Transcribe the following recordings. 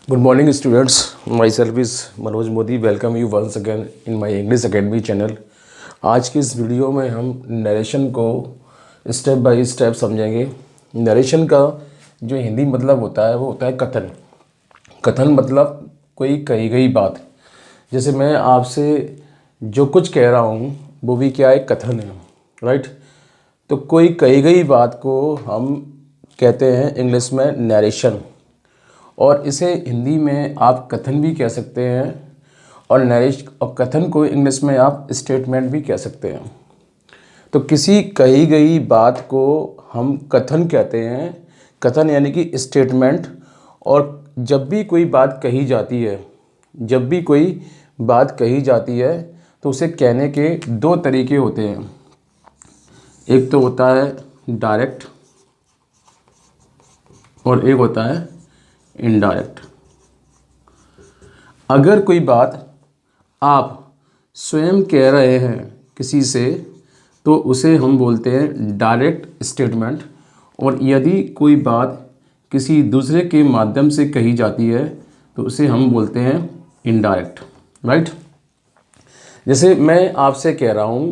Good morning, students. Myself is Manoj Modi. Welcome you once again in my English academy channel. आज की इस video में हम नरेशन को स्टेप बाय स्टेप समझेंगे. नरेशन का जो हिंदी मतलब होता है वो होता है कथन. कथन मतलब कोई कही गई बात. जैसे मैं आपसे जो कुछ कह रहा हूँ वो भी क्या है, कथन है, राइट. तो कोई कही गई बात को हम कहते हैं इंग्लिश में नरेशन, और इसे हिंदी में आप कथन भी कह सकते हैं, और कथन को इंग्लिश में आप स्टेटमेंट भी कह सकते हैं. तो किसी कही गई बात को हम कथन कहते हैं. कथन यानी कि स्टेटमेंट. और जब भी कोई बात कही जाती है, तो उसे कहने के दो तरीके होते हैं. एक तो होता है डायरेक्ट और एक होता है इनडायरेक्ट. अगर कोई बात आप स्वयं कह रहे हैं किसी से, तो उसे हम बोलते हैं डायरेक्ट स्टेटमेंट. और यदि कोई बात किसी दूसरे के माध्यम से कही जाती है तो उसे हम बोलते हैं इनडायरेक्ट, राइट. जैसे मैं आपसे कह रहा हूँ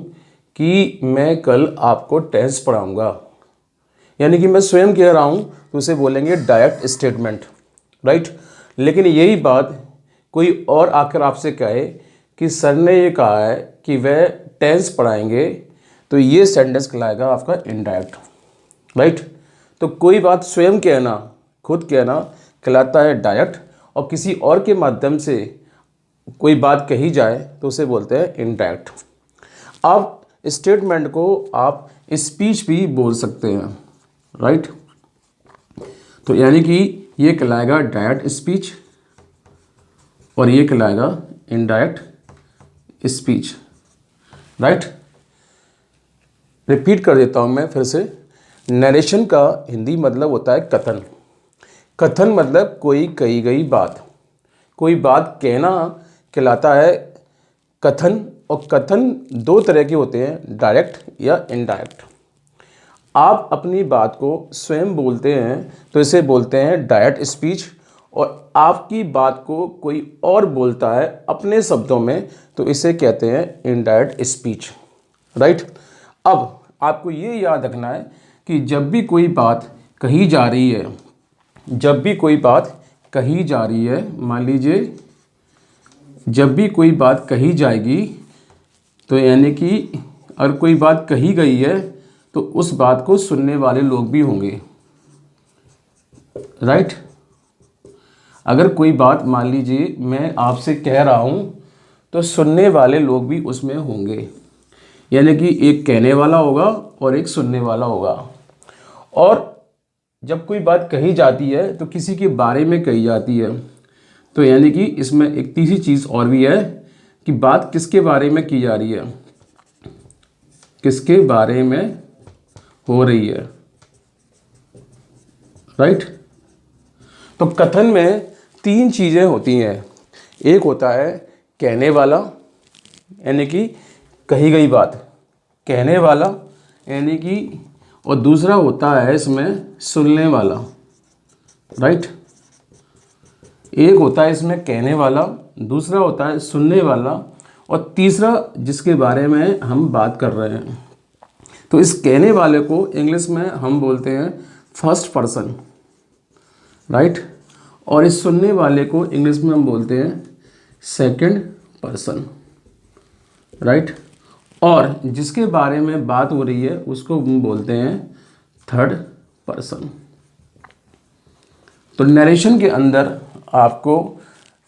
कि मैं कल आपको टेंस पढ़ाऊँगा, यानी कि मैं स्वयं कह रहा हूँ, तो उसे बोलेंगे डायरेक्ट स्टेटमेंट, राइट. लेकिन यही बात कोई और आकर आपसे कहे कि सर ने ये कहा है कि वह टेंस पढ़ाएंगे, तो ये सेंटेंस कहलाएगा आपका इनडायरेक्ट, राइट. तो कोई बात स्वयं कहना, खुद कहना कहलाता है डायरेक्ट, और किसी और के माध्यम से कोई बात कही जाए तो उसे बोलते हैं इनडायरेक्ट. आप स्टेटमेंट को आप स्पीच भी बोल सकते हैं, राइट. तो यानी कि ये कहलाएगा डायरेक्ट स्पीच और ये कहलाएगा इनडायरेक्ट स्पीच, राइट. रिपीट कर देता हूँ मैं फिर से. नरेशन का हिंदी मतलब होता है कथन. कथन मतलब कोई कही गई बात. कोई बात कहना कहलाता है कथन. और कथन दो तरह के होते हैं, डायरेक्ट या इनडायरेक्ट. आप अपनी बात को स्वयं बोलते हैं तो इसे बोलते हैं डायरेक्ट स्पीच, और आपकी बात को कोई और बोलता है अपने शब्दों में तो इसे कहते हैं इनडायरेक्ट स्पीच, राइट. अब आपको ये याद रखना है कि जब भी कोई बात कही जा रही है, मान लीजिए जब भी कोई बात कही जाएगी, तो यानी कि अगर कोई बात कही गई है तो उस बात को सुनने वाले लोग भी होंगे, राइट. अगर कोई बात मान लीजिए मैं आपसे कह रहा हूँ तो सुनने वाले लोग भी उसमें होंगे, यानी कि एक कहने वाला होगा और एक सुनने वाला होगा. और जब कोई बात कही जाती है तो किसी के बारे में कही जाती है, तो यानी कि इसमें एक तीसरी चीज़ और भी है कि बात किसके बारे में की जा रही है, किसके बारे में हो रही है, राइट. तो कथन में तीन चीज़ें होती हैं. एक होता है कहने वाला, यानी कि कही गई बात, कहने वाला यानी कि, और दूसरा होता है इसमें सुनने वाला, राइट. एक होता है इसमें कहने वाला, दूसरा होता है सुनने वाला, और तीसरा जिसके बारे में हम बात कर रहे हैं. तो इस कहने वाले को इंग्लिश में हम बोलते हैं फर्स्ट पर्सन, राइट. और इस सुनने वाले को इंग्लिश में हम बोलते हैं सेकंड पर्सन, राइट. और जिसके बारे में बात हो रही है उसको हम बोलते हैं थर्ड पर्सन. तो नरेशन के अंदर आपको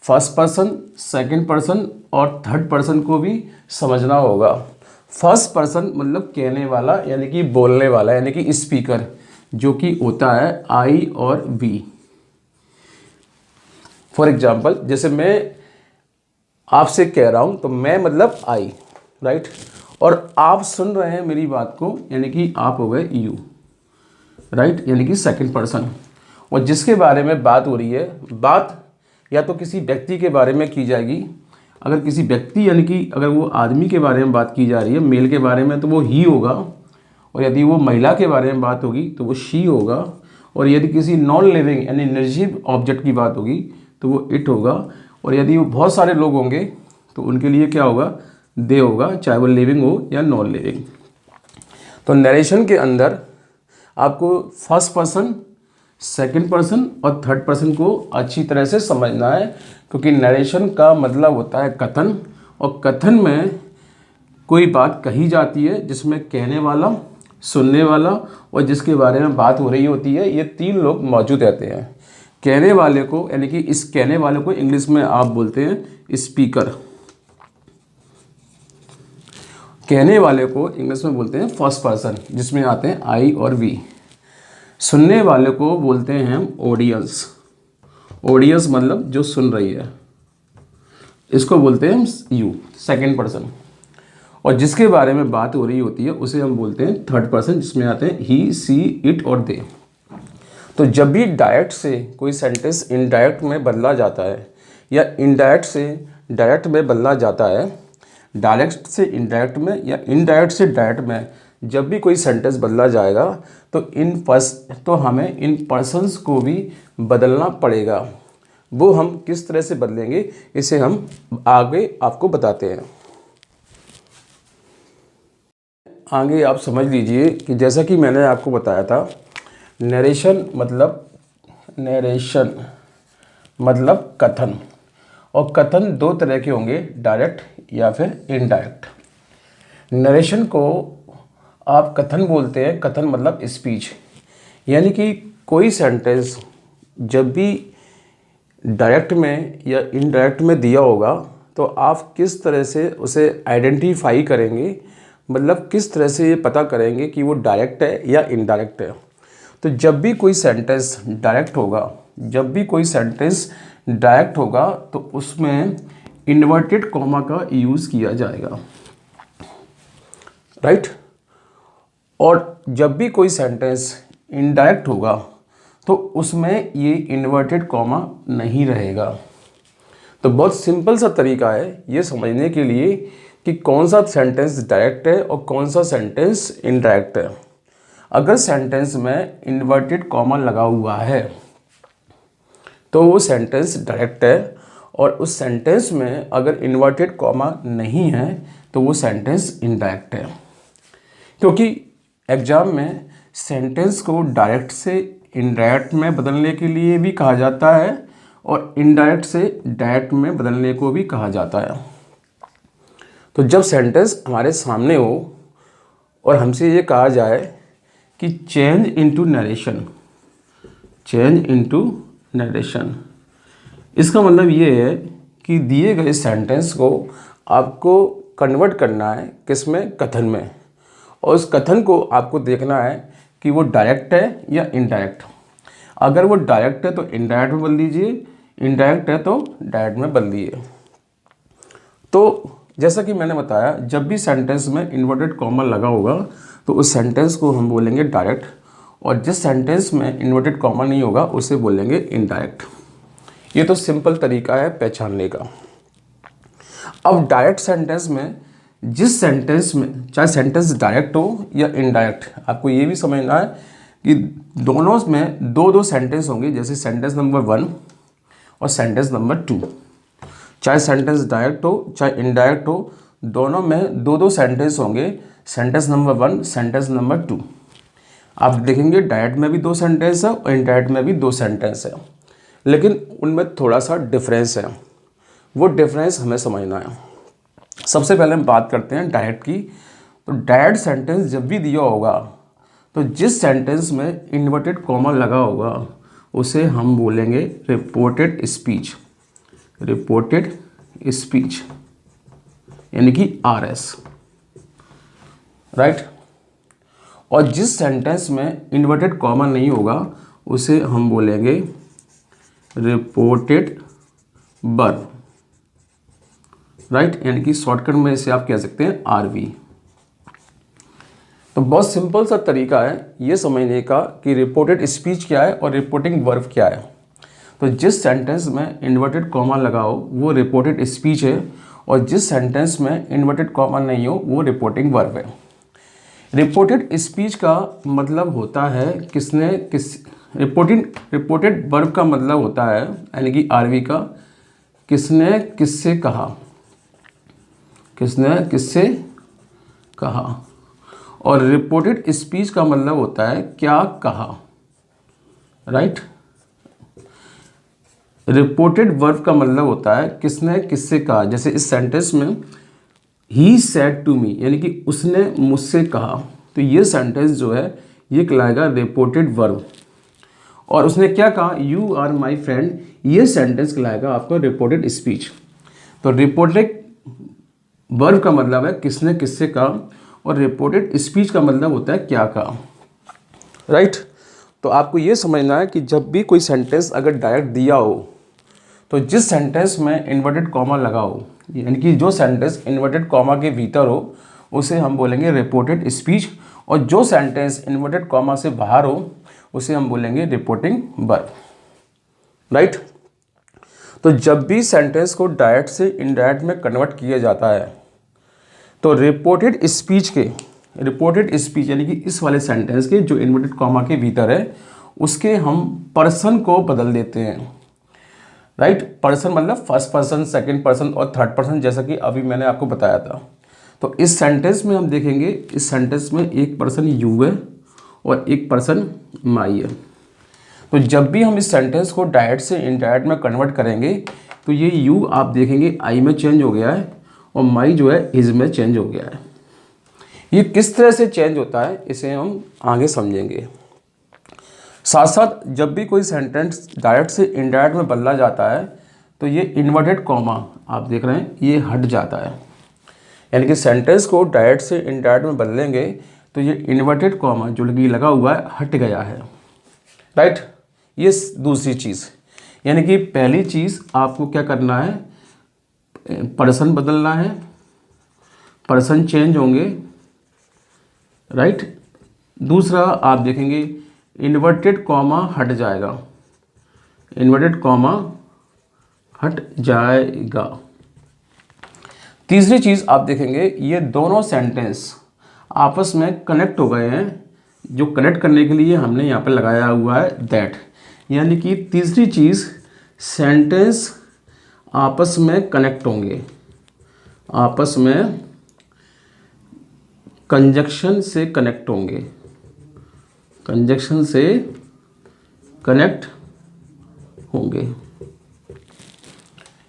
फर्स्ट पर्सन, सेकंड पर्सन और थर्ड पर्सन को भी समझना होगा. फर्स्ट पर्सन मतलब कहने वाला, यानी कि बोलने वाला, यानी कि स्पीकर, जो कि होता है आई और वी. फॉर एग्जाम्पल, जैसे मैं आपसे कह रहा हूँ तो मैं मतलब आई, राइट. और आप सुन रहे हैं मेरी बात को, यानी कि आप हो गए यू, राइट, यानी कि सेकंड पर्सन. और जिसके बारे में बात हो रही है, बात या तो किसी व्यक्ति के बारे में की जाएगी. अगर किसी व्यक्ति यानी कि अगर वो आदमी के बारे में बात की जा रही है, मेल के बारे में, तो वो ही होगा. और यदि वो महिला के बारे में बात होगी तो वो शी होगा. और यदि किसी नॉन लिविंग यानी निर्जीव ऑब्जेक्ट की बात होगी तो वो इट होगा, और यदि वो बहुत सारे लोग होंगे तो उनके लिए क्या होगा, दे होगा, चाहे वो लिविंग हो या नॉन लिविंग। तो नरेशन के अंदर आपको फर्स्ट पर्सन, सेकंड पर्सन और थर्ड पर्सन को अच्छी तरह से समझना है, क्योंकि नरेशन का मतलब होता है कथन, और कथन में कोई बात कही जाती है जिसमें कहने वाला, सुनने वाला और जिसके बारे में बात हो रही होती है, ये तीन लोग मौजूद रहते हैं। कहने वाले को, यानी कि इस कहने वाले को इंग्लिश में आप बोलते हैं स्पीकर। कहने वाले को इंग्लिश में बोलते हैं फर्स्ट पर्सन, जिसमें आते हैं आई और वी। सुनने वाले को बोलते हैं हम ऑडियंस। ऑडियंस मतलब जो सुन रही है, इसको बोलते हैं हम यू, सेकंड पर्सन। और जिसके बारे में बात हो रही होती है उसे हम बोलते हैं थर्ड पर्सन, जिसमें आते हैं ही, सी, इट और दे। तो जब भी डायरेक्ट से कोई सेंटेंस इनडायरेक्ट में बदला जाता है, या इनडायरेक्ट से डायरेक्ट में बदला जाता है, डायरेक्ट से इनडायरेक्ट में या इनडायरेक्ट से डायरेक्ट में जब भी कोई सेंटेंस बदला जाएगा तो हमें इन पर्सन्स को भी बदलना पड़ेगा। वो हम किस तरह से बदलेंगे, इसे हम आगे आपको बताते हैं। आगे आप समझ लीजिए कि जैसा कि मैंने आपको बताया था, नरेशन मतलब कथन, और कथन दो तरह के होंगे, डायरेक्ट या फिर इनडायरेक्ट। नरेशन को आप कथन बोलते हैं, कथन मतलब स्पीच, यानी कि कोई सेंटेंस जब भी डायरेक्ट में या इनडायरेक्ट में दिया होगा तो आप किस तरह से उसे आइडेंटिफाई करेंगे, मतलब किस तरह से ये पता करेंगे कि वो डायरेक्ट है या इनडायरेक्ट है। तो जब भी कोई सेंटेंस डायरेक्ट होगा तो उसमें इन्वर्टेड कॉमा का यूज़ किया जाएगा, राइट। और जब भी कोई सेंटेंस इनडायरेक्ट होगा तो उसमें ये इन्वर्टेड कॉमा नहीं रहेगा। तो बहुत सिंपल सा तरीका है ये समझने के लिए कि कौन सा सेंटेंस डायरेक्ट है और कौन सा सेंटेंस इनडायरेक्ट है। अगर सेंटेंस में इन्वर्टेड कॉमा लगा हुआ है तो वो सेंटेंस डायरेक्ट है, और उस सेंटेंस में अगर इन्वर्टेड कॉमा नहीं है तो वो सेंटेंस इनडायरेक्ट है। क्योंकि एग्जाम में सेंटेंस को डायरेक्ट से इनडायरेक्ट में बदलने के लिए भी कहा जाता है और इनडायरेक्ट से डायरेक्ट में बदलने को भी कहा जाता है। तो जब सेंटेंस हमारे सामने हो और हमसे ये कहा जाए कि चेंज इनटू नरेशन, इसका मतलब ये है कि दिए गए सेंटेंस को आपको कन्वर्ट करना है किसमें, कथन में, और उस कथन को आपको देखना है कि वो डायरेक्ट है या इनडायरेक्ट। अगर वो डायरेक्ट है तो इनडायरेक्ट में बदल दीजिए, इनडायरेक्ट है तो डायरेक्ट में बदल दीजिए। तो जैसा कि मैंने बताया, जब भी सेंटेंस में इन्वर्टेड कॉमा लगा होगा तो उस सेंटेंस को हम बोलेंगे डायरेक्ट, और जिस सेंटेंस में इन्वर्टेड कॉमा नहीं होगा उसे बोलेंगे इनडायरेक्ट। ये तो सिंपल तरीका है पहचानने का। अब डायरेक्ट सेंटेंस में, जिस सेंटेंस में चाहे सेंटेंस डायरेक्ट हो या इनडायरेक्ट, आपको ये भी समझना है कि दोनों में दो सेंटेंस होंगे, जैसे सेंटेंस नंबर 1 और सेंटेंस नंबर 2। चाहे सेंटेंस डायरेक्ट हो चाहे इनडायरेक्ट हो, दोनों में दो सेंटेंस होंगे, सेंटेंस नंबर 1, सेंटेंस नंबर 2। आप देखेंगे डायरेक्ट में भी 2 सेंटेंस है और इनडायरेक्ट में भी 2 सेंटेंस है, लेकिन उनमें थोड़ा सा डिफरेंस है, वो डिफरेंस हमें समझना है। सबसे पहले हम बात करते हैं डायरेक्ट की। तो डायरेक्ट सेंटेंस जब भी दिया होगा तो जिस सेंटेंस में इन्वर्टेड कॉमा लगा होगा उसे हम बोलेंगे रिपोर्टेड स्पीच, यानी कि RS, राइट। और जिस सेंटेंस में इन्वर्टेड कॉमा नहीं होगा उसे हम बोलेंगे रिपोर्टेड वर्ब, राइट, यानी कि शॉर्टकट में इसे आप कह सकते हैं RV। तो बहुत सिंपल सा तरीका है ये समझने का कि रिपोर्टेड स्पीच क्या है और रिपोर्टिंग वर्ब क्या है। तो जिस सेंटेंस में इन्वर्टेड कॉमा लगा हो वो रिपोर्टेड स्पीच है, और जिस सेंटेंस में इन्वर्टेड कॉमा नहीं हो वो रिपोर्टिंग वर्ब है। रिपोर्टेड स्पीच का मतलब होता है रिपोर्टेड वर्ब का मतलब होता है यानी कि आरवी का किसने किससे कहा, किसने किससे कहा। और रिपोर्टेड स्पीच का मतलब होता है क्या कहा, राइट। रिपोर्टेड वर्ब का मतलब होता है किसने किससे कहा। जैसे इस सेंटेंस में ही सेड टू मी यानी कि उसने मुझसे कहा, तो ये सेंटेंस जो है ये कहलाएगा रिपोर्टेड वर्ब। और उसने क्या कहा, यू आर माई फ्रेंड, ये सेंटेंस कहलाएगा आपको रिपोर्टेड स्पीच। तो रिपोर्टेड वर्ब का मतलब है किसने किससे कहा और रिपोर्टेड स्पीच का मतलब होता है क्या कहा, राइट। तो आपको ये समझना है कि जब भी कोई सेंटेंस अगर डायरेक्ट दिया हो तो जिस सेंटेंस में इन्वर्टेड कॉमा लगा हो यानी कि जो सेंटेंस इन्वर्टेड कॉमा के भीतर हो उसे हम बोलेंगे रिपोर्टेड स्पीच, और जो सेंटेंस इन्वर्टेड कॉमा से बाहर हो उसे हम बोलेंगे रिपोर्टिंग वर्ब, राइट। तो जब भी सेंटेंस को डायरेक्ट से इनडायरेक्ट में कन्वर्ट किया जाता है तो रिपोर्टेड स्पीच यानी कि इस वाले सेंटेंस के जो इन्वर्टेड कॉमा के भीतर है उसके हम पर्सन को बदल देते हैं, राइट। पर्सन मतलब फर्स्ट पर्सन, सेकंड पर्सन और थर्ड पर्सन, जैसा कि अभी मैंने आपको बताया था। तो इस सेंटेंस में हम देखेंगे, इस सेंटेंस में एक पर्सन यू है और एक पर्सन माई है। तो जब भी हम इस सेंटेंस को डायरेक्ट से इनडायरेक्ट में कन्वर्ट करेंगे तो ये यू आप देखेंगे आई में चेंज हो गया है और माई जो है इज में चेंज हो गया है। ये किस तरह से चेंज होता है इसे हम आगे समझेंगे। साथ साथ जब भी कोई सेंटेंस डायरेक्ट से इनडायरेक्ट में बदला जाता है तो ये इन्वर्टेड कॉमा आप देख रहे हैं ये हट जाता है, यानी कि सेंटेंस को डायरेक्ट से इनडायरेक्ट में बदलेंगे तो ये इन्वर्टेड कॉमा जो लगा हुआ है हट गया है, राइट। ये दूसरी चीज़, यानी कि पहली चीज़ आपको क्या करना है, पर्सन बदलना है, पर्सन चेंज होंगे, राइट। दूसरा आप देखेंगे इन्वर्टेड कॉमा हट जाएगा, इन्वर्टेड कॉमा हट जाएगा। तीसरी चीज़ आप देखेंगे ये दोनों सेंटेंस आपस में कनेक्ट हो गए हैं, जो कनेक्ट करने के लिए हमने यहाँ पर लगाया हुआ है दैट, यानी कि तीसरी चीज़ सेंटेंस आपस में कनेक्ट होंगे, आपस में कंजक्शन से कनेक्ट होंगे, कंजक्शन से कनेक्ट होंगे,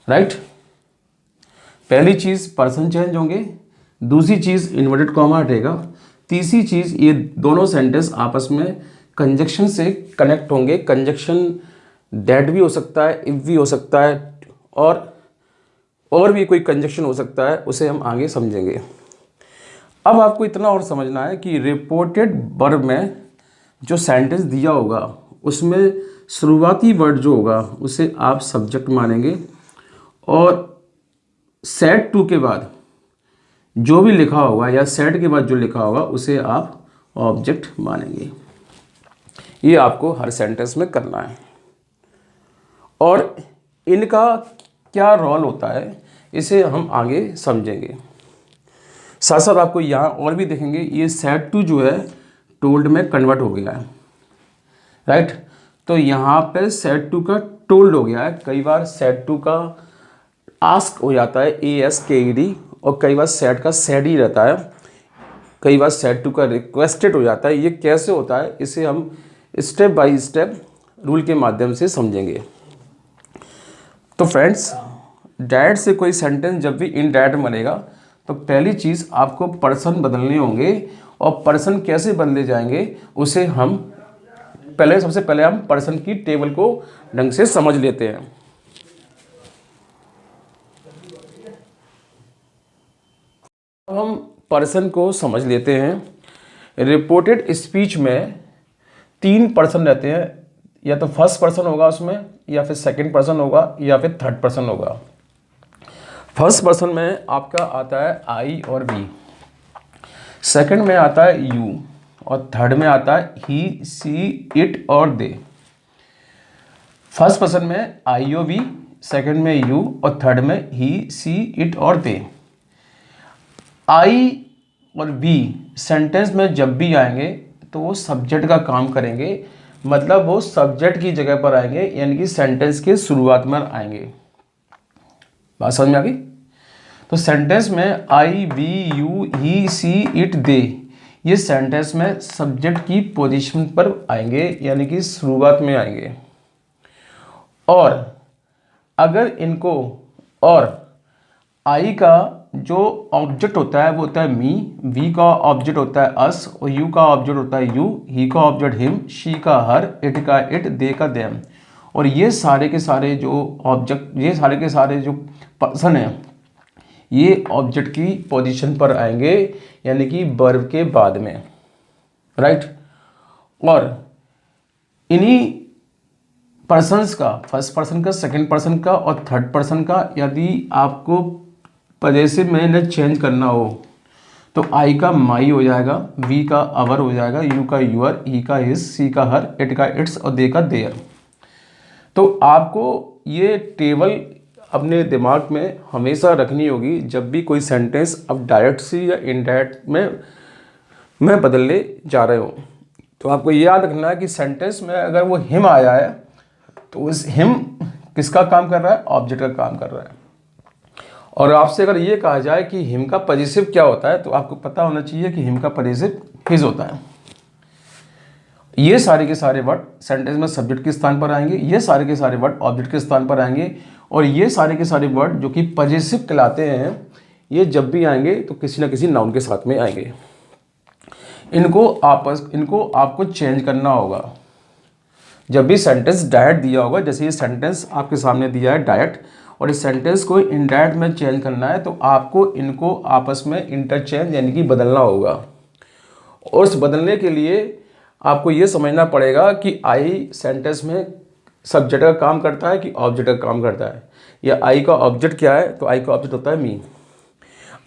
राइट। पहली चीज़ पर्सन चेंज होंगे, दूसरी चीज़ इन्वर्टेड कॉमा हटेगा, तीसरी चीज़ ये दोनों सेंटेंस आपस में कंजक्शन से कनेक्ट होंगे। कंजक्शन दैट भी हो सकता है, इफ भी हो सकता है और भी कोई कंजक्शन हो सकता है, उसे हम आगे समझेंगे। अब आपको इतना और समझना है कि रिपोर्टेड वर्ब में जो सेंटेंस दिया होगा उसमें शुरुआती वर्ड जो होगा उसे आप सब्जेक्ट मानेंगे और सेड टू के बाद जो भी लिखा होगा या सेड के बाद जो लिखा होगा उसे आप ऑब्जेक्ट मानेंगे। ये आपको हर सेंटेंस में करना है और इनका क्या रोल होता है इसे हम आगे समझेंगे। साथ साथ आपको यहाँ और भी देखेंगे ये सेड टू जो है टोल्ड में कन्वर्ट हो गया है, राइट। तो यहाँ पे सेड टू का टोल्ड हो गया है। कई बार सेड टू का आस्क हो जाता है ASKED और कई बार सेड का सेड ही रहता है, कई बार सेड टू का रिक्वेस्टेड हो जाता है। ये कैसे होता है इसे हम स्टेप बाय स्टेप रूल के माध्यम से समझेंगे। तो फ्रेंड्स डायरेक्ट से कोई सेंटेंस जब भी इनडायरेक्ट बनेगा तो पहली चीज़ आपको पर्सन बदलने होंगे और पर्सन कैसे बदले जाएंगे उसे हम सबसे पहले हम पर्सन की टेबल को ढंग से समझ लेते हैं। अब हम पर्सन को समझ लेते हैं। रिपोर्टेड स्पीच में 3 पर्सन रहते हैं, या तो फर्स्ट पर्सन होगा उसमें, या फिर सेकंड पर्सन होगा, या फिर थर्ड पर्सन होगा। फर्स्ट पर्सन में आपका आता है आई और वी, सेकंड में आता है यू और थर्ड में आता है ही, सी, इट और दे। फर्स्ट पर्सन में आई और वी, सेकंड में यू और थर्ड में ही, सी, इट और दे। आई और वी सेंटेंस में जब भी आएंगे तो वो सब्जेक्ट का काम करेंगे, मतलब वो सब्जेक्ट की जगह पर आएंगे, यानी कि सेंटेंस के शुरुआत में आएंगे। बात समझ में आ गई? तो सेंटेंस में I, we, you, he, she, it, they, ये सेंटेंस में सब्जेक्ट की पोजीशन पर आएंगे, यानी कि शुरुआत में आएंगे। और अगर इनको, और आई का जो ऑब्जेक्ट होता है वो होता है मी, वी का ऑब्जेक्ट होता है अस, और यू का ऑब्जेक्ट होता है यू, ही का ऑब्जेक्ट हिम, शी का हर, इट का इट, दे का देम। और ये सारे के सारे जो ऑब्जेक्ट, ये सारे के सारे जो पर्सन हैं, ये ऑब्जेक्ट की पोजीशन पर आएंगे, यानी कि वर्ब के बाद में, राइट। और इन्हीं पर्सन्स का, फर्स्ट पर्सन का, सेकंड पर्सन का और थर्ड पर्सन का, यदि आपको पजेसिव में इन्हें चेंज करना हो तो आई का माई हो जाएगा, वी का अवर हो जाएगा, यू का यूअर, ई का हिज, सी का हर, इट का इट्स और दे का देयर। तो आपको ये टेबल अपने दिमाग में हमेशा रखनी होगी जब भी कोई सेंटेंस अब डायरेक्ट से या इनडायरेक्ट में बदलने जा रहे हो। तो आपको ये याद रखना है कि सेंटेंस में अगर वो हिम आया है तो उस हिम किसका काम कर रहा है? ऑब्जेक्ट का काम कर रहा है। और आपसे अगर ये कहा जाए कि हिम का पजेसिव क्या होता है, तो आपको पता होना चाहिए कि हिम का पजेसिव हिज होता है। ये सारे के सारे वर्ड सेंटेंस में सब्जेक्ट के स्थान पर आएंगे, ये सारे के सारे वर्ड ऑब्जेक्ट के स्थान पर आएंगे, और ये सारे के सारे वर्ड जो कि पजेसिव कहलाते हैं, ये जब भी आएंगे तो किसी ना किसी नाउन के साथ में आएंगे। इनको आपको चेंज करना होगा जब भी सेंटेंस डायरेक्ट दिया होगा। जैसे ये सेंटेंस आपके सामने दिया है डायरेक्ट, और इस सेंटेंस को इनडायरेक्ट में चेंज करना है, तो आपको इनको आपस में इंटरचेंज यानी कि बदलना होगा। और उस बदलने के लिए आपको ये समझना पड़ेगा कि आई सेंटेंस में सब्जेक्ट का काम करता है कि ऑब्जेक्ट का काम करता है, या आई का ऑब्जेक्ट क्या है, तो आई का ऑब्जेक्ट होता है मी।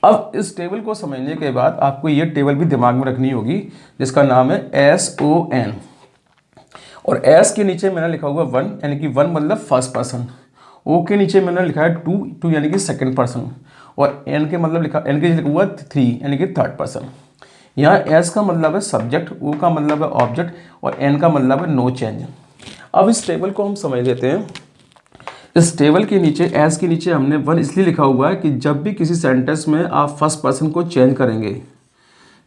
अब इस टेबल को समझने के बाद आपको ये टेबल भी दिमाग में रखनी होगी, जिसका नाम है SON। और S के नीचे मैंने लिखा हुआ 1, यानी कि 1 मतलब फर्स्ट पर्सन। O के नीचे मैंने लिखा है 2 यानी कि सेकंड पर्सन। और N के नीचे लिखा हुआ 3 यानी कि थर्ड पर्सन। यहाँ S का मतलब है सब्जेक्ट, O का मतलब है ऑब्जेक्ट, और N का मतलब है नो चेंज। अब इस टेबल को हम समझ लेते हैं। इस टेबल के नीचे S के नीचे हमने 1 इसलिए लिखा हुआ है कि जब भी किसी सेंटेंस में आप फर्स्ट पर्सन को चेंज करेंगे,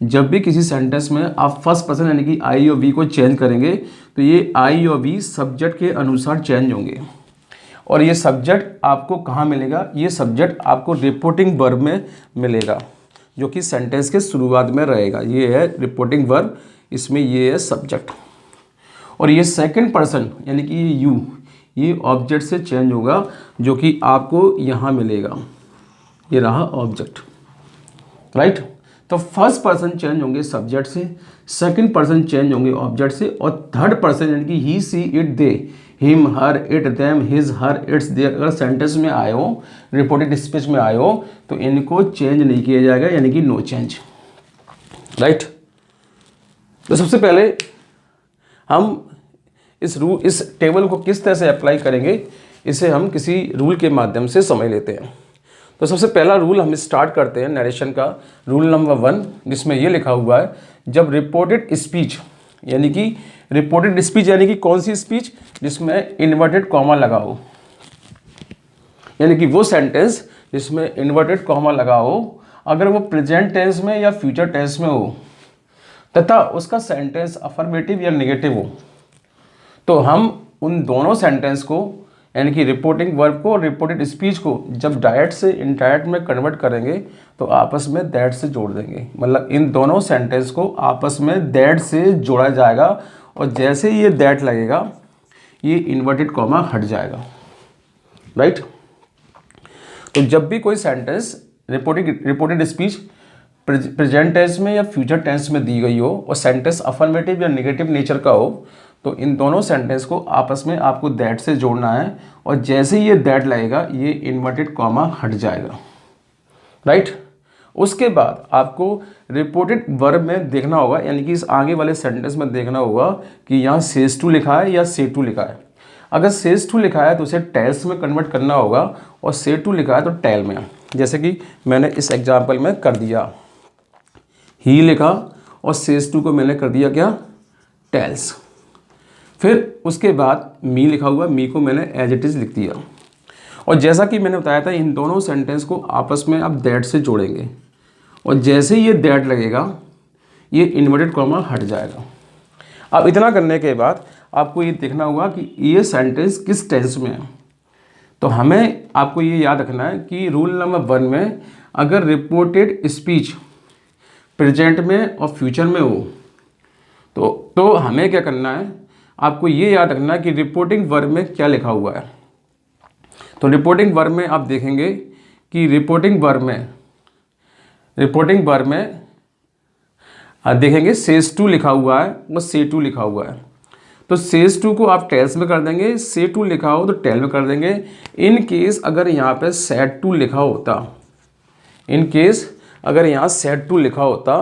जब भी किसी सेंटेंस में आप फर्स्ट पर्सन यानी कि आई और वी को चेंज करेंगे, तो ये आई और वी सब्जेक्ट के अनुसार चेंज होंगे। और ये सब्जेक्ट आपको कहाँ मिलेगा? ये सब्जेक्ट आपको रिपोर्टिंग वर्ब में मिलेगा, जो कि सेंटेंस के शुरुआत में रहेगा। ये है रिपोर्टिंग वर्ब, इसमें ये है सब्जेक्ट। और ये सेकंड पर्सन यानी कि ये यू, ये ऑब्जेक्ट से चेंज होगा, जो कि आपको यहाँ मिलेगा। ये रहा ऑब्जेक्ट, राइट। तो फर्स्ट पर्सन चेंज होंगे सब्जेक्ट से, सेकंड पर्सन चेंज होंगे ऑब्जेक्ट से, और थर्ड पर्सन यानी कि he, she, it, they, him, her, it, them, his, her, its, their अगर सेंटेंस में आए हो, रिपोर्टेड स्पीच में आए हो, तो इनको चेंज नहीं किया जाएगा, यानी कि नो चेंज, राइट। तो सबसे पहले हम इस टेबल को किस तरह से अप्लाई करेंगे, इसे हम किसी रूल के माध्यम से समझ लेते हैं। तो सबसे पहला रूल हम स्टार्ट करते हैं नरेशन का, रूल नंबर 1, जिसमें ये लिखा हुआ है, जब रिपोर्टेड स्पीच यानी कि कौन सी स्पीच? जिसमें इन्वर्टेड कॉमा लगा हो, यानी कि वो सेंटेंस जिसमें इन्वर्टेड कॉमा लगा हो, अगर वो प्रेजेंट टेंस में या फ्यूचर टेंस में हो, तथा उसका सेंटेंस अफर्मेटिव या नेगेटिव हो, तो हम उन दोनों सेंटेंस को, यानी कि रिपोर्टिंग वर्ब को और रिपोर्टेड स्पीच को, जब डायरेक्ट से इनडायरेक्ट में कन्वर्ट करेंगे तो आपस में दैट से जोड़ देंगे। मतलब इन दोनों सेंटेंस को आपस में दैट से जोड़ा जाएगा, और जैसे ये दैट लगेगा ये इन्वर्टेड कॉमा हट जाएगा, राइट। तो जब भी कोई sentence reported speech present tense में या फ्यूचर टेंस में दी गई हो और सेंटेंस अफर्मेटिव या नेगेटिव नेचर का हो, तो इन दोनों सेंटेंस को आपस में आपको दैट से जोड़ना है, और जैसे ही ये दैट लगेगा ये इन्वर्टेड कॉमा हट जाएगा, राइट। उसके बाद आपको रिपोर्टेड वर्ब में देखना होगा, यानी कि इस आगे वाले सेंटेंस में देखना होगा कि यहाँ सेज टू लिखा है या से टू लिखा है। अगर सेज टू लिखा है तो उसे टेल्स में कन्वर्ट करना होगा, और से टू लिखा है तो टेल में। जैसे कि मैंने इस एग्जाम्पल में कर दिया, ही लिखा और सेज टू को मैंने कर दिया क्या? टेल्स, फिर उसके बाद मी लिखा हुआ, मी को मैंने एज इट इज़ लिख दिया। और जैसा कि मैंने बताया था, इन दोनों सेंटेंस को आपस में आप दैट से जोड़ेंगे, और जैसे ही ये दैट लगेगा ये इन्वर्टेड कॉमा हट जाएगा। अब इतना करने के बाद आपको ये देखना होगा कि ये सेंटेंस किस टेंस में है। तो हमें आपको ये याद रखना है कि रूल नंबर 1 में अगर रिपोर्टेड स्पीच प्रेजेंट में और फ्यूचर में हो तो हमें क्या करना है, आपको ये याद रखना है कि रिपोर्टिंग वर्ब में क्या लिखा हुआ है। तो रिपोर्टिंग वर्ब में आप देखेंगे कि रिपोर्टिंग वर्ब में देखेंगे सेज टू लिखा हुआ है और से टू लिखा हुआ है। तो सेज टू को आप टेल्स में कर देंगे, से टू लिखा हो तो टेल में कर देंगे। इन केस अगर यहाँ पे सेड टू लिखा होता, सेड टू लिखा होता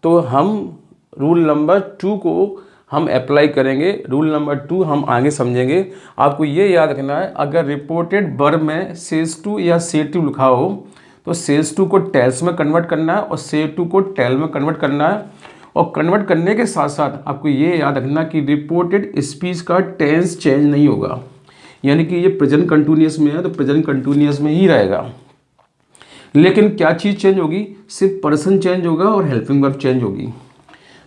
तो हम रूल नंबर 2 को हम अप्लाई करेंगे। रूल नंबर 2 हम आगे समझेंगे। आपको ये याद रखना है, अगर रिपोर्टेड वर्ब में सेज टू या से टू लिखा हो तो सेज टू को टेल्स में कन्वर्ट करना है और से टू को टेल में कन्वर्ट करना है। और कन्वर्ट करने के साथ साथ आपको ये याद रखना कि रिपोर्टेड स्पीच का टेंस चेंज नहीं होगा, यानी कि ये प्रेजेंट कंटिन्यूअस में है तो प्रेजेंट कंटिन्यूअस में ही रहेगा। लेकिन क्या चीज़ चेंज होगी, सिर्फ पर्सन चेंज होगा और हेल्पिंग वर्ब चेंज होगी।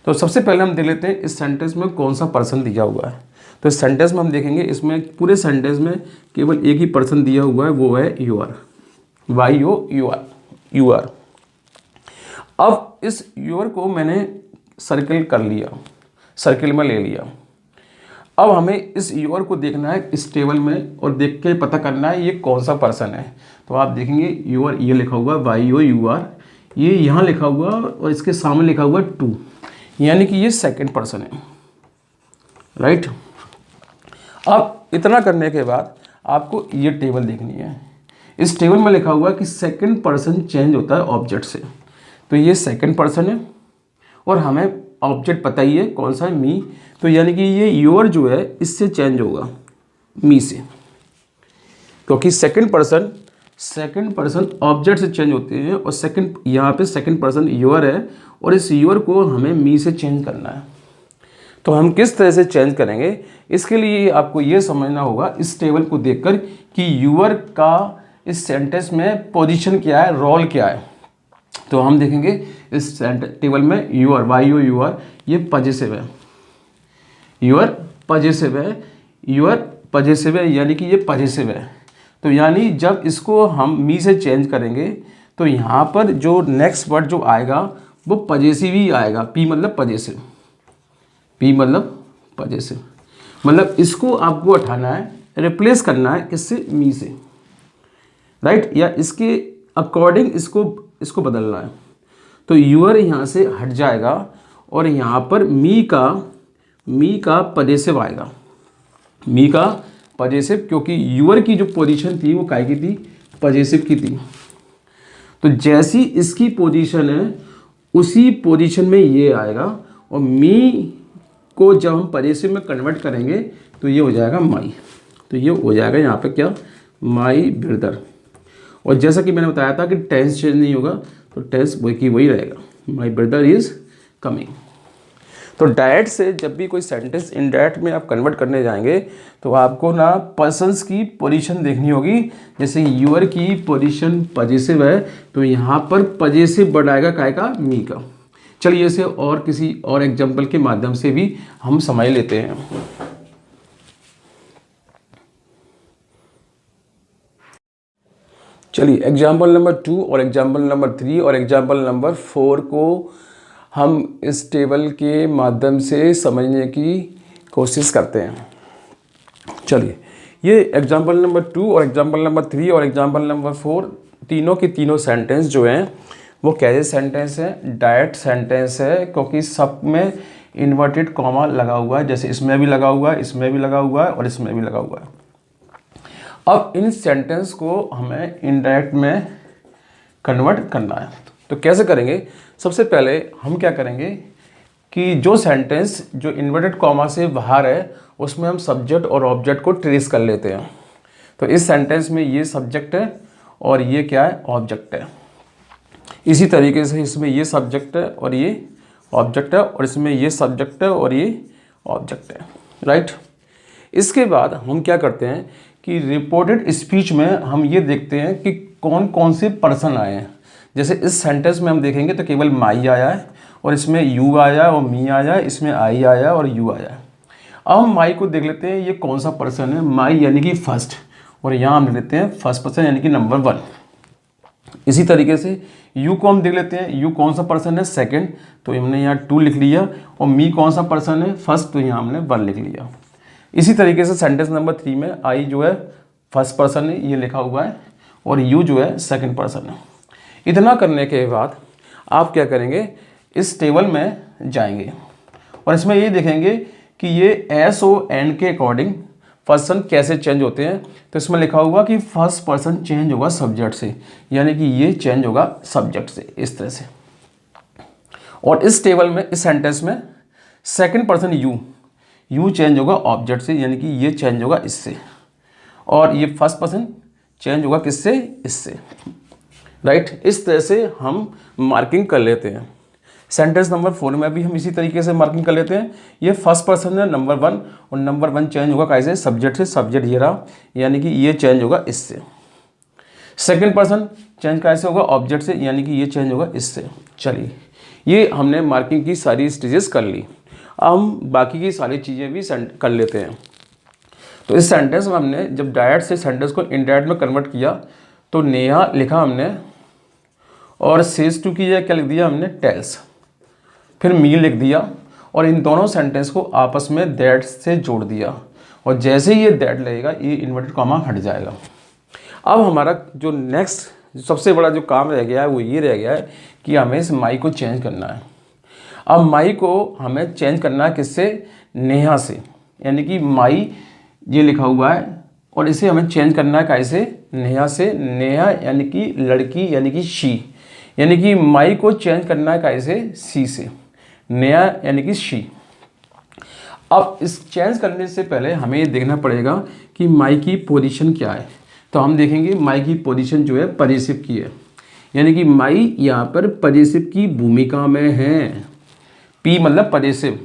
तो सबसे पहले हम देख लेते हैं इस सेंटेंस में कौन सा पर्सन दिया हुआ है। तो इस सेंटेंस में हम देखेंगे, इसमें पूरे सेंटेंस में केवल एक ही पर्सन दिया हुआ है, वो है यू आर, यू आर। अब इस यू आर को मैंने सर्किल कर लिया, सर्किल में ले लिया। अब हमें इस यू आर को देखना है इस टेबल में और देख के पता करना है ये कौन सा पर्सन है। तो आप देखेंगे यू आर ये लिखा हुआ YOUR, ये यहाँ लिखा हुआ और इसके सामने लिखा हुआ 2, यानी कि ये सेकंड पर्सन है, राइट। अब इतना करने के बाद आपको ये टेबल देखनी है। इस टेबल में लिखा हुआ कि सेकंड पर्सन चेंज होता है ऑब्जेक्ट से, तो ये सेकंड पर्सन है और हमें ऑब्जेक्ट पता ही है कौन सा है, मी। तो यानी कि ये योर जो है इससे चेंज होगा, मी से, क्योंकि सेकंड पर्सन ऑब्जेक्ट से चेंज होते हैं और सेकंड यहाँ पे सेकंड पर्सन योर है और इस योर को हमें मी से चेंज करना है। तो हम किस तरह से चेंज करेंगे, इसके लिए आपको ये समझना होगा इस टेबल को देखकर कि यूअर का इस सेंटेंस में पोजीशन क्या है, रोल क्या है। तो हम देखेंगे इस टेबल में यूअर YOUR ये पजेसिव है, यूअर पजेसिव है, यानी कि ये पजेसिव है। तो यानी जब इसको हम मी से चेंज करेंगे तो यहाँ पर जो नेक्स्ट वर्ड जो आएगा वो पजेसिव ही आएगा। पी मतलब पजेसिव, मतलब इसको आपको हटाना है, रिप्लेस करना है किससे, मी से, राइट, या इसके अकॉर्डिंग इसको बदलना है। तो यूअर यहाँ से हट जाएगा और यहाँ पर मी का पजेसिव आएगा, मी का पजेसिव, क्योंकि यूअर की जो पोजीशन थी वो काय की थी, पजेसिव की थी। तो जैसी इसकी पोजीशन है उसी पोजीशन में ये आएगा और मी को जब हम पजेसिव में कन्वर्ट करेंगे तो ये हो जाएगा माई। तो ये हो जाएगा यहाँ पे क्या, माई ब्रदर। और जैसा कि मैंने बताया था कि टेंस चेंज नहीं होगा, तो टेंस वही रहेगा, माई ब्रदर इज़ कमिंग। तो डायरेक्ट से जब भी कोई सेंटेंस इनडायरेक्ट में आप कन्वर्ट करने जाएंगे तो आपको ना पर्सन्स की पोजीशन देखनी होगी। जैसे यूअर की पोजीशन पजेसिव है तो यहाँ पर पजेसिव वर्ड आएगा काय का, मी का। चलिए इसे और किसी और एग्जाम्पल के माध्यम से भी हम समझ लेते हैं। चलिए एग्जाम्पल नंबर 2 और एग्जाम्पल नंबर 3 और एग्जाम्पल नंबर 4 को हम इस टेबल के माध्यम से समझने की कोशिश करते हैं। चलिए ये एग्जाम्पल नंबर 2 और एग्जाम्पल नंबर 3 और एग्जाम्पल नंबर 4 तीनों के तीनों सेंटेंस जो हैं वो कैसे सेंटेंस है, डायरेक्ट सेंटेंस है, क्योंकि सब में इन्वर्टेड कॉमा लगा हुआ है। जैसे इसमें भी लगा हुआ है, इसमें भी लगा हुआ है और इसमें भी लगा हुआ है। अब इन सेंटेंस को हमें इनडायरेक्ट में कन्वर्ट करना है। तो कैसे करेंगे, सबसे पहले हम क्या करेंगे कि जो सेंटेंस जो इन्वर्टेड कॉमा से बाहर है उसमें हम सब्जेक्ट और ऑब्जेक्ट को ट्रेस कर लेते हैं। तो इस सेंटेंस में ये सब्जेक्ट है और ये क्या है, ऑब्जेक्ट है। इसी तरीके से इसमें ये सब्जेक्ट है और ये ऑब्जेक्ट है और इसमें ये सब्जेक्ट है और ये ऑब्जेक्ट है, राइट। इसके बाद हम क्या करते हैं कि रिपोर्टेड स्पीच में हम ये देखते हैं कि कौन कौन से पर्सन आए हैं। जैसे इस सेंटेंस में हम देखेंगे तो केवल माई आया है और इसमें यू आया और मी आया, इसमें आई आया और यू आया। अब हम माई को देख लेते हैं ये कौन सा पर्सन है। माई यानी कि फर्स्ट, और यहाँ हम लेते हैं फर्स्ट पर्सन यानी कि नंबर 1। इसी तरीके से यू को हम देख लेते हैं, यू कौन सा पर्सन है, सेकंड, तो हमने यहाँ 2 लिख लिया। और मी कौन सा पर्सन है, फर्स्ट, तो यहाँ हमने 1 लिख लिया। इसी तरीके से सेंटेंस नंबर 3 में आई जो है फर्स्ट पर्सन है, ये लिखा हुआ है, और यू जो है सेकंड पर्सन है। इतना करने के बाद आप क्या करेंगे, इस टेबल में जाएंगे और इसमें ये देखेंगे कि ये एस ओ एन के अकॉर्डिंग पर्सन कैसे चेंज होते हैं। तो इसमें लिखा होगा कि फर्स्ट पर्सन चेंज होगा सब्जेक्ट से, यानी कि ये चेंज होगा सब्जेक्ट से, इस तरह से। और इस टेबल में, इस सेंटेंस में सेकंड पर्सन यू चेंज होगा ऑब्जेक्ट से, यानी कि ये चेंज होगा इससे। और ये फर्स्ट पर्सन चेंज होगा किससे, इससे, राइट। इस तरह से हम मार्किंग कर लेते हैं। सेंटेंस नंबर 4 में भी हम इसी तरीके से मार्किंग कर लेते हैं। ये फर्स्ट पर्सन है नंबर 1, और नंबर 1 चेंज होगा कैसे, सब्जेक्ट से, सब्जेक्ट ये रहा, यानी कि ये चेंज होगा इससे। सेकंड पर्सन चेंज कैसे होगा, ऑब्जेक्ट से, यानी कि ये चेंज होगा इससे। चलिए, ये हमने मार्किंग की सारी स्टेजेस कर ली। अब हम बाकी की सारी चीज़ें भी कर लेते हैं। तो इस सेंटेंस में हमने जब डायरेक्ट से सेंटेंस को इनडायरेक्ट में कन्वर्ट किया तो नेहा लिखा हमने, और सेज टू की जगह क्या लिख दिया हमने, टेल्स, फिर मी लिख दिया, और इन दोनों सेंटेंस को आपस में दैट से जोड़ दिया। और जैसे ही ये दैट लगेगा ये इन्वर्टेड कॉमा हट जाएगा। अब हमारा जो नेक्स्ट सबसे बड़ा जो काम रह गया है वो ये रह गया है कि हमें इस माई को चेंज करना है। अब माई को हमें चेंज करना है किससे, नेहा से, यानी कि माई ये लिखा हुआ है और इसे हमें चेंज करना है कैसे, नेहा से। नेहा यानी कि लड़की, यानी कि शी, यानी कि माई को चेंज करना है कैसे, सी से। नेहा यानी कि शी। अब इस चेंज करने से पहले हमें ये देखना पड़ेगा कि माई की पोजीशन क्या है। तो हम देखेंगे माई की पोजीशन जो है पजेसिव की है, यानी कि माई यहाँ पर पजेसिव की भूमिका में है। पी मतलब पजेसिव,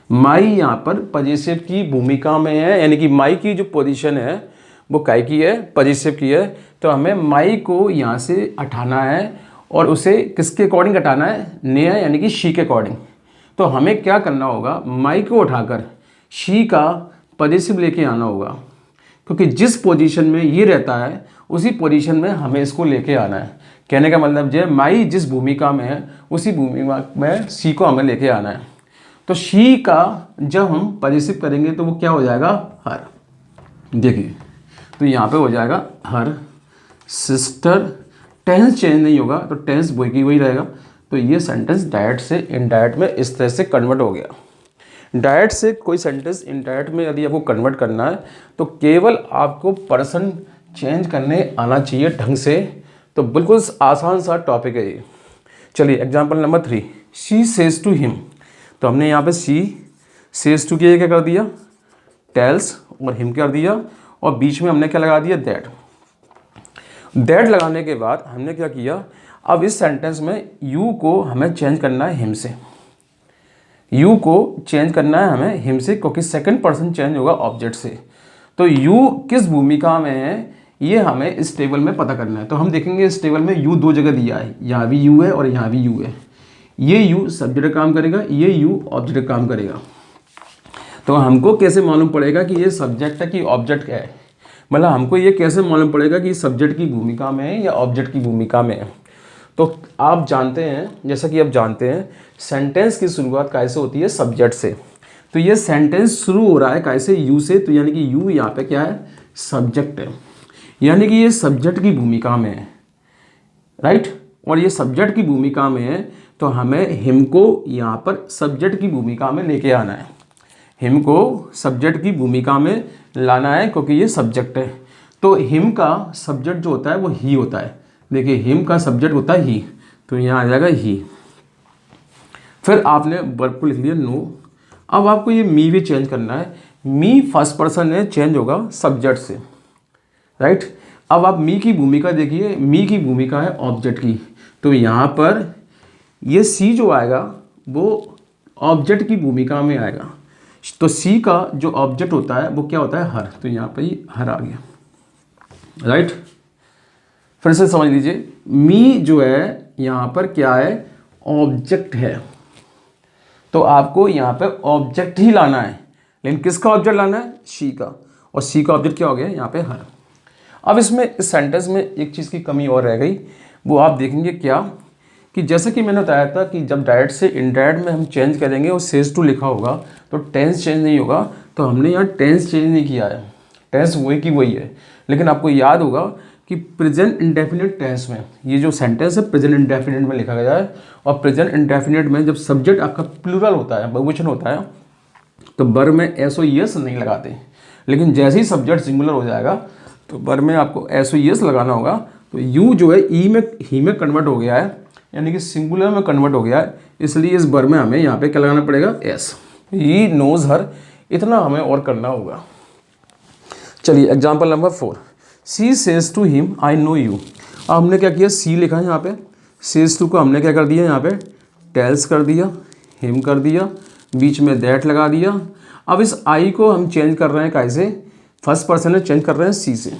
माई यहाँ पर पजेसिव की भूमिका में है, यानी कि माई की जो पोजीशन है वो काय की है, पजेसिव की है। तो हमें माई को यहाँ से हटाना है और उसे किसके अकॉर्डिंग हटाना है, नेहा यानी कि शी के अकॉर्डिंग। तो हमें क्या करना होगा, माई को उठाकर शी का पजेसिव लेके आना होगा, क्योंकि जिस पोजीशन में ये रहता है उसी पोजीशन में हमें इसको लेके आना है। कहने का मतलब जो है माई जिस भूमिका में है उसी भूमिका में शी को हमें लेके आना है। तो शी का जब हम पजेसिव करेंगे तो वो क्या हो जाएगा, हर। देखिए, तो यहाँ पे हो जाएगा हर सिस्टर। टेंस चेंज नहीं होगा तो टेंस वही की वही रहेगा। तो ये सेंटेंस डायरेक्ट से इनडायरेक्ट में इस तरह से कन्वर्ट हो गया। डायरेक्ट से कोई सेंटेंस इनडायरेक्ट में यदि आपको कन्वर्ट करना है तो केवल आपको पर्सन चेंज करने आना चाहिए ढंग से। तो बिल्कुल आसान सा टॉपिक है ये। चलिए example number 3, she says to him. तो हमने यहाँ पे शी सेज टू के क्या कर दिया, टेल्स, और हिम कर दिया, और बीच में हमने क्या लगा दिया, दैट। दैट लगाने के बाद हमने क्या किया, अब इस सेंटेंस में यू को हमें चेंज करना है हिम से। यू को चेंज करना है हमें हिम से, क्योंकि सेकंड पर्सन चेंज होगा ऑब्जेक्ट से। तो यू किस भूमिका में है ये हमें इस टेबल में पता करना है। तो हम देखेंगे इस टेबल में यू 2 जगह दिया है, यहाँ भी यू है और यहाँ भी यू है। ये यू सब्जेक्ट काम करेगा, ये यू ऑब्जेक्ट काम करेगा। तो हमको कैसे मालूम पड़ेगा कि ये सब्जेक्ट है कि ऑब्जेक्ट है, मतलब हमको ये कैसे मालूम पड़ेगा कि सब्जेक्ट की भूमिका में है या ऑब्जेक्ट की भूमिका में है। तो आप जानते हैं, जैसा कि आप जानते हैं, सेंटेंस की शुरुआत कैसे होती है, सब्जेक्ट से। तो ये सेंटेंस शुरू हो रहा है कैसे, यू से। तो यानी कि यू यहाँ पे क्या है, सब्जेक्ट है, यानी कि ये सब्जेक्ट की भूमिका में है, राइट। और ये सब्जेक्ट की भूमिका में है तो हमें हिम को यहाँ पर सब्जेक्ट की भूमिका में लेके आना है। हिम को सब्जेक्ट की भूमिका में लाना है क्योंकि ये सब्जेक्ट है। तो हिम का सब्जेक्ट जो होता है वो ही होता है। देखिए, हिम का सब्जेक्ट होता है ही, तो यहाँ आ जाएगा ही। फिर आपने वर्ब को लिख लिया नो। अब आपको ये मी भी चेंज करना है। मी फर्स्ट पर्सन है, चेंज होगा सब्जेक्ट से, राइट। अब आप मी की भूमिका देखिए, मी की भूमिका है ऑब्जेक्ट की। तो यहाँ पर ये सी जो आएगा वो ऑब्जेक्ट की भूमिका में आएगा, तो सी का जो ऑब्जेक्ट होता है वो क्या होता है, हर। तो यहाँ पे ही हर आ गया, राइट। फिर से समझ लीजिए, मी जो है यहाँ पर क्या है, ऑब्जेक्ट है। तो आपको यहाँ पे ऑब्जेक्ट ही लाना है, लेकिन किसका ऑब्जेक्ट लाना है, सी का। और सी का ऑब्जेक्ट क्या हो गया यहाँ पे, हर। अब इसमें इस सेंटेंस में एक चीज़ की कमी और रह गई, वो आप देखेंगे क्या, कि जैसे कि मैंने बताया था कि जब डायरेक्ट से इनडायरेक्ट में हम चेंज करेंगे और सेज टू लिखा होगा तो टेंस चेंज नहीं होगा। तो हमने यहाँ टेंस चेंज नहीं किया है, टेंस वही की वही है। लेकिन आपको याद होगा कि प्रेजेंट इंडेफिनिट टेंस में ये जो सेंटेंस है प्रेजेंट इंडेफिनिट में लिखा गया है। और प्रेजेंट इंडेफिनिट में जब सब्जेक्ट आपका प्लूरल होता है, बहुवचन होता है, तो बर में एस ओ यस नहीं लगाते। लेकिन जैसे ही सब्जेक्ट सिंगुलर हो जाएगा तो बर में आपको एस ओ यस लगाना होगा। तो यू जो है ई में, ही में कन्वर्ट हो गया है, यानी कि सिंगुलर में कन्वर्ट हो गया है, इसलिए इस बर में हमें यहाँ पे क्या लगाना पड़ेगा, एस। ही नोज हर, इतना हमें और करना होगा। चलिए example number 4, she says to him I know you. अब हमने क्या किया, सी लिखा है यहाँ पे, सेज टू को हमने क्या कर दिया यहाँ पे, टेल्स कर दिया, हिम कर दिया, बीच में दैट लगा दिया। अब इस आई को हम चेंज कर रहे हैं कैसे, फर्स्ट पर्सन में चेंज कर रहे हैं सी से।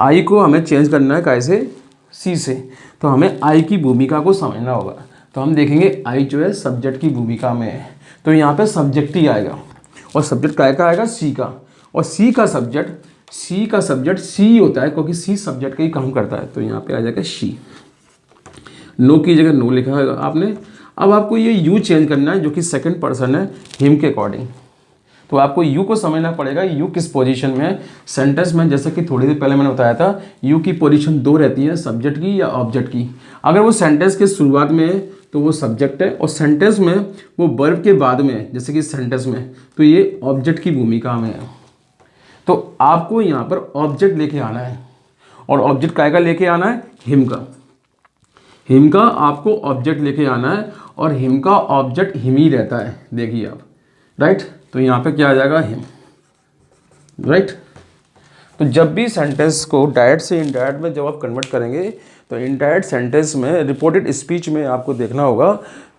आई को हमें चेंज करना है कैसे, सी से। तो हमें आई की भूमिका को समझना होगा। तो हम देखेंगे आई जो है सब्जेक्ट की भूमिका में है, तो यहाँ पे सब्जेक्ट ही आएगा। और सब्जेक्ट काय का आएगा, सी का। और सी का सब्जेक्ट सी होता है, क्योंकि सी सब्जेक्ट का ही काम करता है। तो यहाँ पे आ जाएगा शी। नो की जगह नो लिखा है आपने। अब आपको ये यू चेंज करना है, जो कि सेकंड पर्सन है हिम के अकॉर्डिंग। तो आपको यू को समझना पड़ेगा, यू किस पोजीशन में है सेंटेंस में। जैसे कि थोड़ी देर पहले मैंने बताया था, यू की पोजीशन 2 रहती है, सब्जेक्ट की या ऑब्जेक्ट की। अगर वो सेंटेंस के शुरुआत में है तो वो सब्जेक्ट है, और सेंटेंस में वो वर्ब के बाद में है, जैसे कि सेंटेंस में, तो ये ऑब्जेक्ट की भूमिका में है। तो आपको यहाँ पर ऑब्जेक्ट लेके आना है, और ऑब्जेक्ट काय का लेके आना है, हिम का। हिम का आपको ऑब्जेक्ट लेके आना है, और हिम का ऑब्जेक्ट हिम ही रहता है, देखिए आप, राइट। तो यहाँ पे क्या आ जाएगा, हिम, राइट। तो जब भी सेंटेंस को डायरेक्ट से इनडायरेक्ट में जब आप कन्वर्ट करेंगे, तो इनडायरेक्ट सेंटेंस में रिपोर्टेड स्पीच में आपको देखना होगा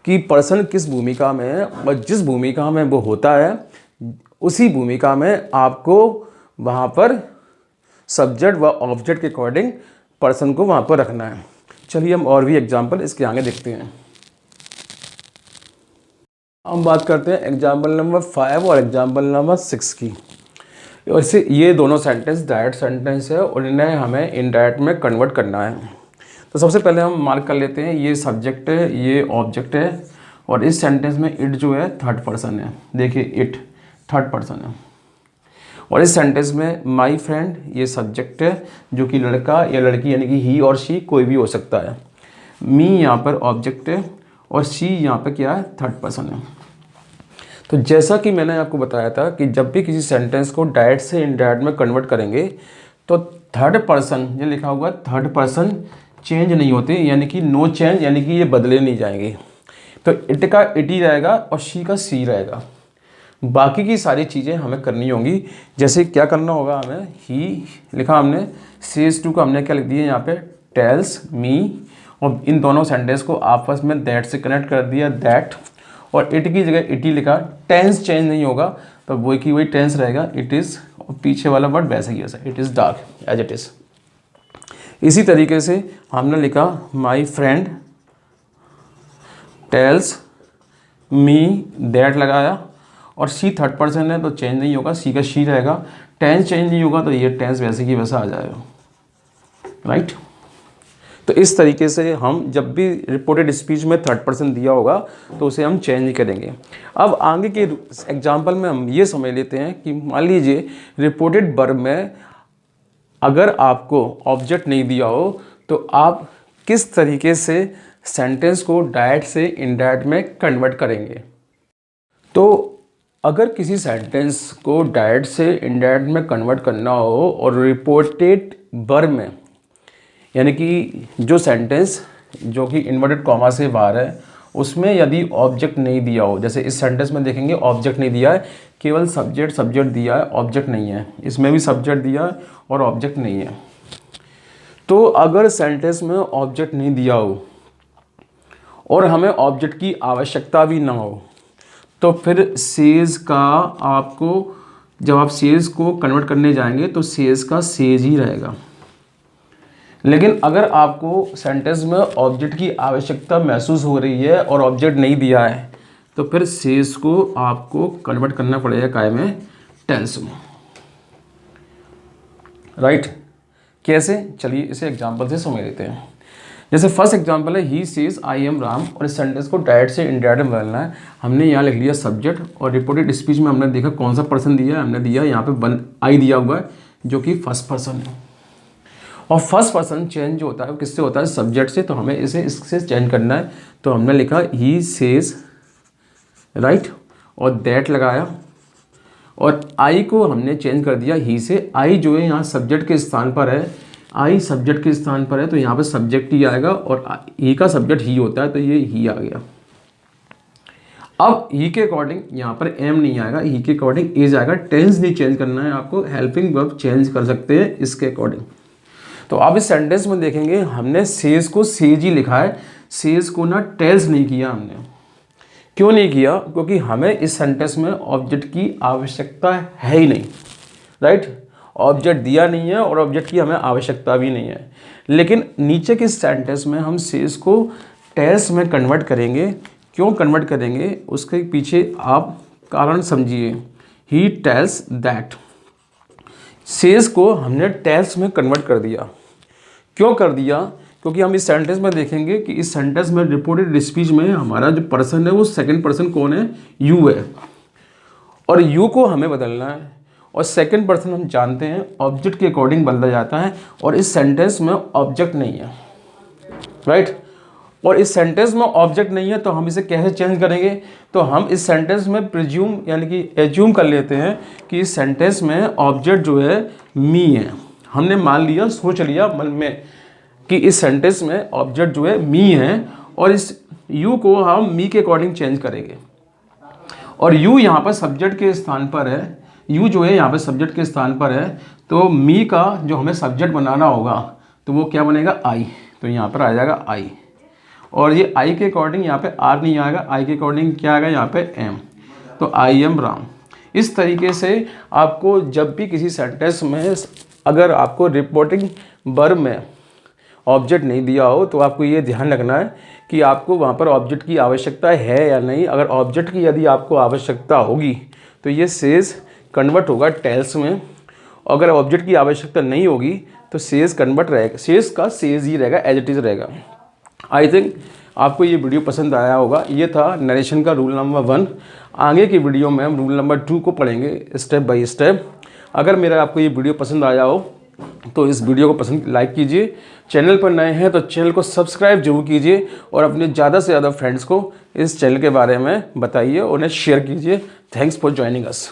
कि पर्सन किस भूमिका में है, और जिस भूमिका में वो होता है उसी भूमिका में आपको वहाँ पर सब्जेक्ट व ऑब्जेक्ट के अकॉर्डिंग पर्सन को वहाँ पर रखना है। चलिए हम और भी एग्जाम्पल इसके आगे देखते हैं। हम बात करते हैं एग्जाम्पल नंबर 5 और एग्जाम्पल नंबर 6 की। वैसे ये दोनों सेंटेंस डायरेक्ट सेंटेंस है, और इन्हें हमें इनडायरेक्ट में कन्वर्ट करना है। तो सबसे पहले हम मार्क कर लेते हैं, ये सब्जेक्ट है, ये ऑब्जेक्ट है, और इस सेंटेंस में इट जो है थर्ड पर्सन है। देखिए इट थर्ड पर्सन है। और इस सेंटेंस में माई फ्रेंड ये सब्जेक्ट है, जो कि लड़का या लड़की यानी कि ही और शी कोई भी हो सकता है। मी यहाँ पर ऑब्जेक्ट है, और शी यहाँ पर क्या है, थर्ड पर्सन है। तो जैसा कि मैंने आपको बताया था कि जब भी किसी सेंटेंस को डायरेक्ट से इनडायरेक्ट में कन्वर्ट करेंगे तो थर्ड पर्सन, ये लिखा हुआ थर्ड पर्सन चेंज नहीं होते, यानी कि नो चेंज, यानी कि ये बदले नहीं जाएंगे। तो इट का इट ही रहेगा और शी का सी रहेगा। बाकी की सारी चीज़ें हमें करनी होंगी। जैसे क्या करना होगा, हमें ही लिखा हमने, सेज टू का हमने क्या लिख दिया यहाँ पे, टेल्स मी, और इन दोनों सेंटेंस को आपस में दैट से कनेक्ट कर दिया, दैट, और इट की जगह इट ही लिखा। टेंस चेंज नहीं होगा, तो वही की वही टेंस रहेगा, इट इज़, और पीछे वाला वर्ड वैसे ही वैसा, it is dark as it is. इसी तरीके से हमने लिखा my friend tells me that लगाया, और सी थर्ड पर्सन है तो चेंज नहीं होगा, सी का शी रहेगा। टेंस चेंज नहीं होगा तो ये टेंस वैसे की वैसा आ जाएगा, राइट। तो इस तरीके से हम जब भी रिपोर्टेड स्पीच में थर्ड पर्सन दिया होगा तो उसे हम चेंज नहीं करेंगे। अब आगे के एग्जाम्पल में हम ये समझ लेते हैं कि मान लीजिए रिपोर्टेड वर्ब में अगर आपको ऑब्जेक्ट नहीं दिया हो तो आप किस तरीके से सेंटेंस को डायरेक्ट से इनडायरेक्ट में कन्वर्ट करेंगे। तो अगर किसी सेंटेंस को डायरेक्ट से इनडायरेक्ट में कन्वर्ट करना हो और रिपोर्टेड वर्ब में, यानी कि जो सेंटेंस जो कि इन्वर्टेड कॉमा से बाहर है उसमें यदि ऑब्जेक्ट नहीं दिया हो, जैसे इस सेंटेंस में देखेंगे ऑब्जेक्ट नहीं दिया है, केवल सब्जेक्ट दिया है, ऑब्जेक्ट नहीं है। इसमें भी सब्जेक्ट दिया है और ऑब्जेक्ट नहीं है। तो अगर सेंटेंस में ऑब्जेक्ट नहीं दिया हो और हमें ऑब्जेक्ट की आवश्यकता भी ना हो, तो फिर सेज का आपको, जब आप सेज को कन्वर्ट करने जाएंगे तो सेज का सेज ही रहेगा। लेकिन अगर आपको सेंटेंस में ऑब्जेक्ट की आवश्यकता महसूस हो रही है और ऑब्जेक्ट नहीं दिया है तो फिर सेज को आपको कन्वर्ट करना पड़ेगा काय में, टेंस में, राइट। कैसे, चलिए इसे एग्जांपल से समझ लेते हैं। जैसे फर्स्ट एग्जांपल है he says I am Ram, और इस सेंटेंस को डायरेक्ट से इनडायरेक्ट में बदलना है। हमने यहाँ लिख लिया सब्जेक्ट, और रिपोर्टेड स्पीच में हमने देखा कौन सा पर्सन दिया है, हमने दिया यहाँ पे आई दिया हुआ है जो कि फर्स्ट पर्सन है। और फर्स्ट पर्सन चेंज जो होता है वो किससे होता है, सब्जेक्ट से, तो हमें इसे इससे चेंज करना है। तो हमने लिखा ही सेज, राइट, और दैट लगाया, और आई को हमने चेंज कर दिया ही से। आई जो है यहाँ सब्जेक्ट के स्थान पर है, आई सब्जेक्ट के स्थान पर है तो यहाँ पे सब्जेक्ट ही आएगा, और ही का सब्जेक्ट ही होता है तो ये ही आ गया। अब ही के अकॉर्डिंग यहाँ पर एम नहीं आएगा, ही के अकॉर्डिंग इज आएगा। टेंस नहीं चेंज करना है आपको, हेल्पिंग वर्ब चेंज कर सकते हैं इसके अकॉर्डिंग। तो आप इस सेंटेंस में देखेंगे हमने सेज को सेज ही लिखा है, सेज को ना टेल्स नहीं किया हमने। क्यों नहीं किया, क्योंकि हमें इस सेंटेंस में ऑब्जेक्ट की आवश्यकता है ही नहीं, राइट। ऑब्जेक्ट दिया नहीं है और ऑब्जेक्ट की हमें आवश्यकता भी नहीं है। लेकिन नीचे के सेंटेंस में हम सेज को टेल्स में कन्वर्ट करेंगे। क्यों कन्वर्ट करेंगे, उसके पीछे आप कारण समझिए। ही टेल्स दैट, सेज को हमने टेल्स में कन्वर्ट कर दिया। क्यों कर दिया, क्योंकि हम इस सेंटेंस में देखेंगे कि इस सेंटेंस में रिपोर्टेड स्पीच में हमारा जो पर्सन है वो सेकंड पर्सन कौन है, यू है, और यू को हमें बदलना है। और सेकंड पर्सन हम जानते हैं ऑब्जेक्ट के अकॉर्डिंग बदला जाता है, और इस सेंटेंस में ऑब्जेक्ट नहीं है, राइट। और इस सेंटेंस में ऑब्जेक्ट नहीं है तो हम इसे कैसे चेंज करेंगे, तो हम इस सेंटेंस में प्रिज्यूम यानी कि एज्यूम कर लेते हैं कि इस सेंटेंस में ऑब्जेक्ट जो है मी है। हमने मान लिया, सोच लिया मन में कि इस सेंटेंस में ऑब्जेक्ट जो है मी है, और इस यू को हम मी के अकॉर्डिंग चेंज करेंगे। और यू यहाँ पर सब्जेक्ट के स्थान पर है, यू जो है यहाँ पर सब्जेक्ट के स्थान पर है, तो मी का जो हमें सब्जेक्ट बनाना होगा तो वो क्या बनेगा, आई। तो यहाँ पर आ जाएगा आई, और ये आई के अकॉर्डिंग यहाँ पे आर नहीं आएगा, आई के अकॉर्डिंग क्या आएगा यहाँ पे एम, तो आई एम राम। इस तरीके से आपको जब भी किसी सेंटेंस में अगर आपको रिपोर्टिंग वर्ब में ऑब्जेक्ट नहीं दिया हो तो आपको ये ध्यान रखना है कि आपको वहाँ पर ऑब्जेक्ट की आवश्यकता है या नहीं। अगर ऑब्जेक्ट की यदि आपको आवश्यकता होगी तो ये सेज कन्वर्ट होगा टेल्स में, अगर ऑब्जेक्ट की आवश्यकता नहीं होगी तो सेज कन्वर्ट रहेगा, सेज का सेज ही रहेगा, एज इट इज़ रहेगा। आई थिंक आपको ये वीडियो पसंद आया होगा। ये था नरेशन का रूल नंबर 1। आगे की वीडियो में हम रूल नंबर 2 को पढ़ेंगे स्टेप बाय स्टेप। अगर मेरा आपको ये वीडियो पसंद आया हो तो इस वीडियो को पसंद लाइक कीजिए, चैनल पर नए हैं तो चैनल को सब्सक्राइब जरूर कीजिए, और अपने ज़्यादा से ज़्यादा फ्रेंड्स को इस चैनल के बारे में बताइए, उन्हें शेयर कीजिए। Thanks for joining us.